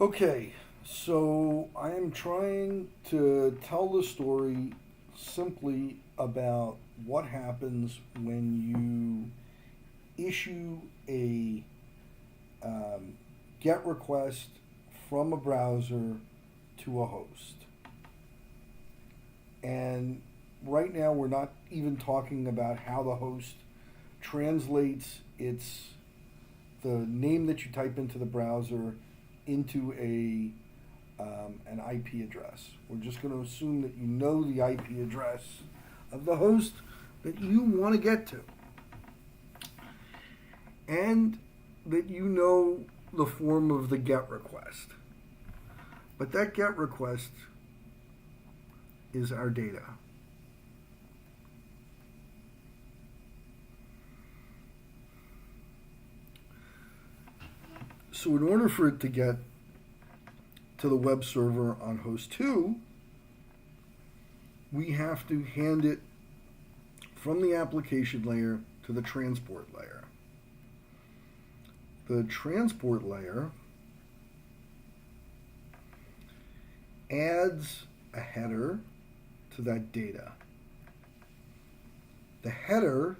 Okay, so I am trying to tell the story simply about what happens when you issue a um, GET request from a browser to a host. And right now, we're not even talking about how the host translates the name that you type into the browser into an IP address. We're just going to assume that you know the IP address of the host that you want to get to, and that you know the form of the GET request. But that GET request is our data. So in order for it to get to the web server on host 2, we have to hand it from the application layer to the transport layer. The transport layer adds a header to that data. The header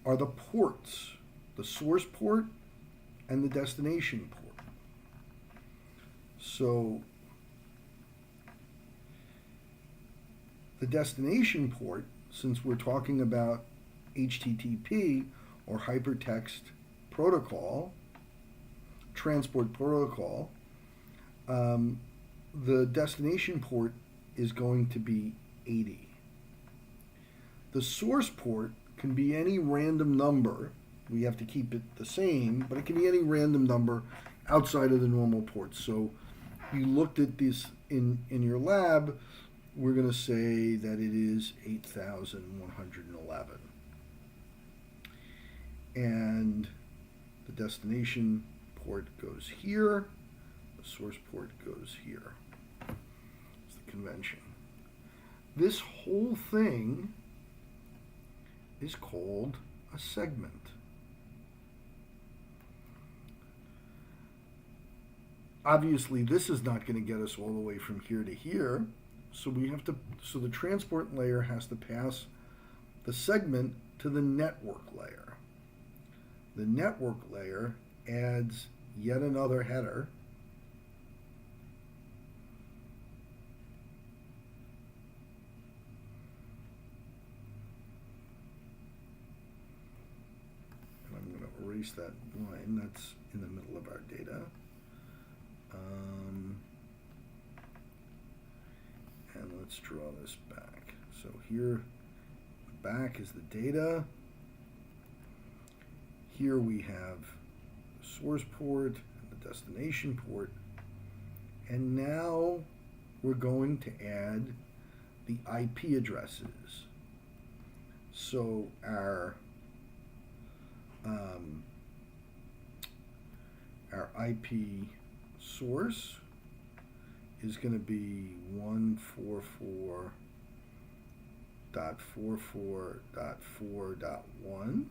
are the ports, the source port and the destination port. So the destination port, since we're talking about HTTP or hypertext protocol, transport protocol, the destination port is going to be 80. The source port can be any random number. We have to keep it the same, but it can be any random number outside of the normal ports. So you looked at this in your lab, we're going to say that it is 8,111. And the destination port goes here, the source port goes here. It's the convention. This whole thing is called a segment. Obviously, this is not going to get us all the way from here to here, so the transport layer has to pass the segment to the network layer. The network layer adds yet another header, and I'm going to erase that line that's in the middle of our data. And let's draw this back. So here, the back is the data. Here we have the source port and the destination port. And now we're going to add the IP addresses. So our IP source is going to be 144.44.4.1,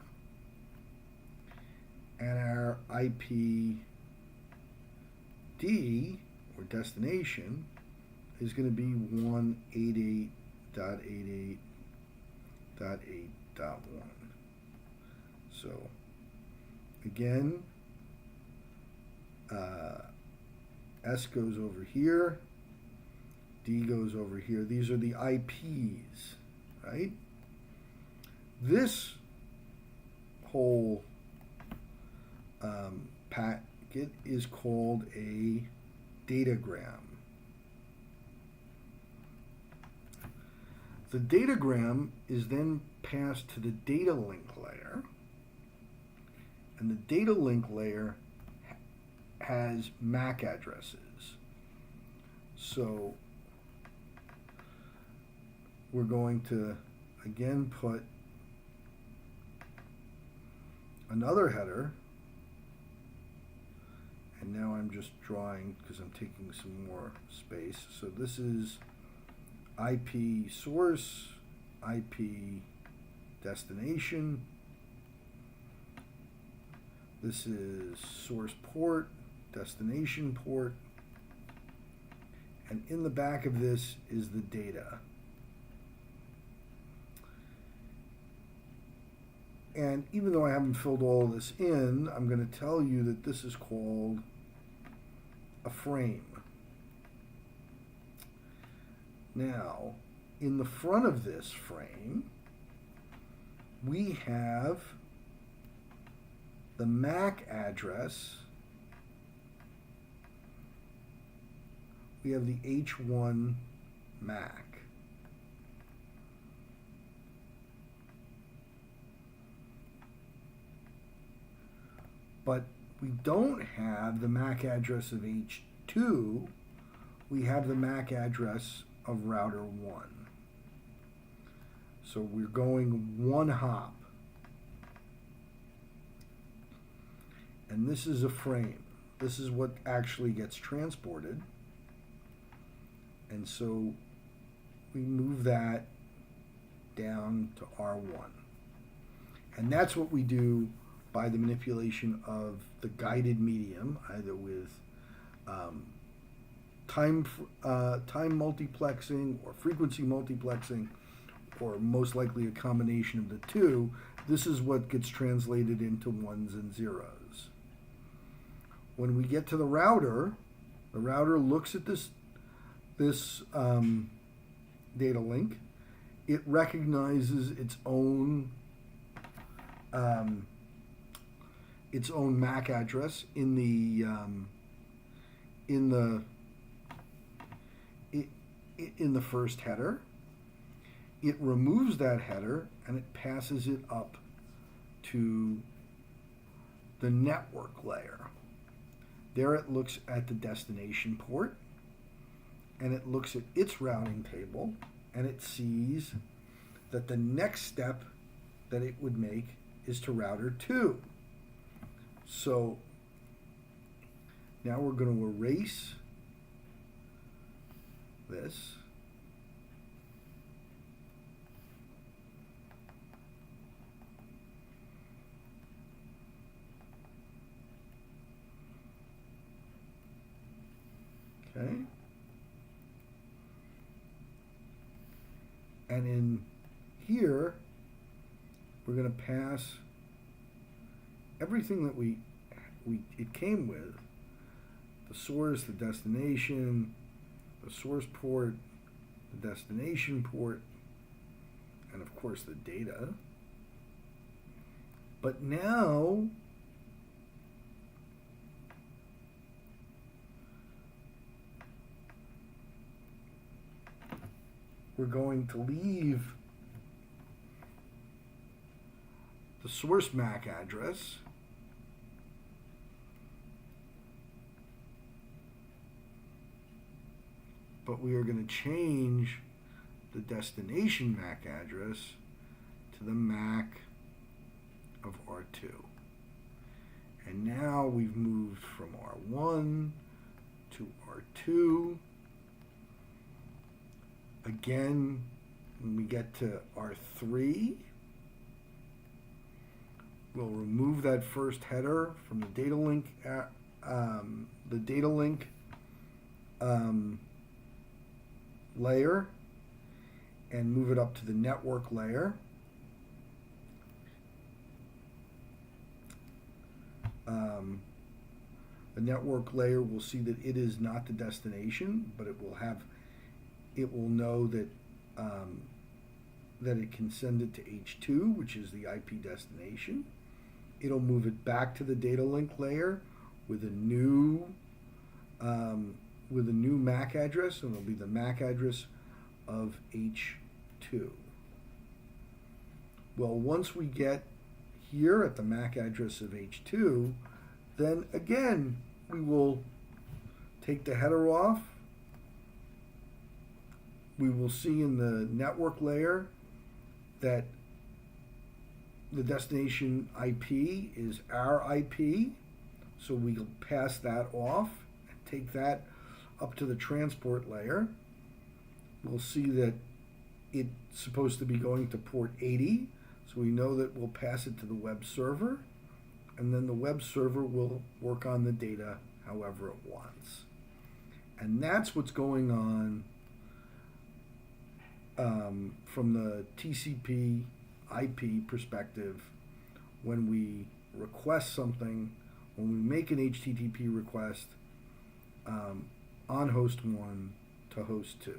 and our IPD or destination is going to be 188.88.8.1. So again, S goes over here, D goes over here. These are the IPs, right? This whole packet is called a datagram. The datagram is then passed to the data link layer, and the data link layer has MAC addresses. So we're going to again put another header, and now I'm just drawing because I'm taking some more space. So this is IP source, IP destination. This is source port, destination port, and in the back of this is the data. And even though I haven't filled all of this in, I'm going to tell you that this is called a frame. Now, in the front of this frame, we have the MAC address. We have the H1 MAC. But we don't have the MAC address of H2. We have the MAC address of router 1. So we're going one hop. And this is a frame. This is what actually gets transported. And so we move that down to R1. And that's what we do by the manipulation of the guided medium, either with time multiplexing or frequency multiplexing, or most likely a combination of the two. This is what gets translated into ones and zeros. When we get to the router looks at this data link. It recognizes its own MAC address in the first header. It removes that header and it passes it up to the network layer. There it looks at the destination port and it looks at its routing table and it sees that the next step that it would make is to router 2. So now we're going to erase this. Okay. And in here, we're going to pass everything that it came with: the source, the destination, the source port, the destination port, and of course the data. But now we're going to leave the source MAC address but we are going to change the destination MAC address to the MAC of R2. And now we've moved from R1 to R2. Again, when we get to R3, we'll remove that first header from the data link, layer and move it up to the network layer. The network layer will see that it is not the destination, but it will know that that it can send it to H2, which is the IP destination. It'll move it back to the data link layer with a new MAC address, and it'll be the MAC address of H2. Well, once we get here at the MAC address of H2, then again we will take the header off. We will see in the network layer that the destination IP is our IP, so we'll pass that off and take that up to the transport layer. We'll see that it's supposed to be going to port 80, so we know that we'll pass it to the web server, and then the web server will work on the data however it wants. And that's what's going on from the TCP IP perspective when we request something, when we make an HTTP request on host 1 to host 2.